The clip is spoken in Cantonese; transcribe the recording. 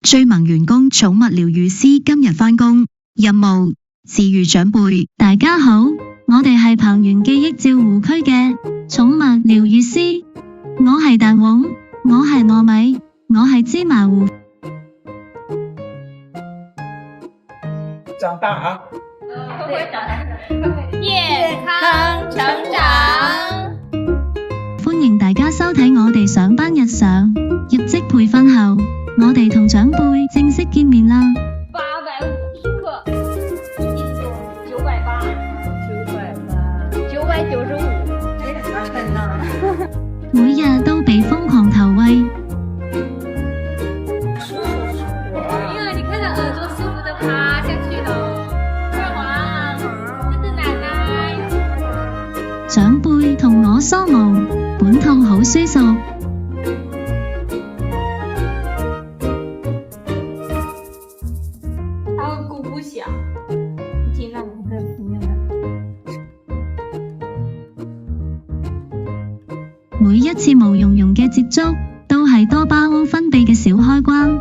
追萌員工寵物療癒師今日返工，任務治癒長輩。大家好，我哋係彭園記憶照護區嘅寵物療癒師，我係蛋黃，我係糯米，我係芝麻糊。長大啊！健康成長。歡迎大家收睇我哋上班日常，入職培訓後，我哋同長輩正式見面啦。850克，一斤就980，995，沉了。每日都被瘋狂投餵。你看他耳朵舒服的趴下去了。快玩，這是奶奶。長輩同我梳毛，本套好舒服。他的骨不小，聽到我的朋友每一次毛茸茸嘅接觸，都係多巴胺分泌嘅小開關。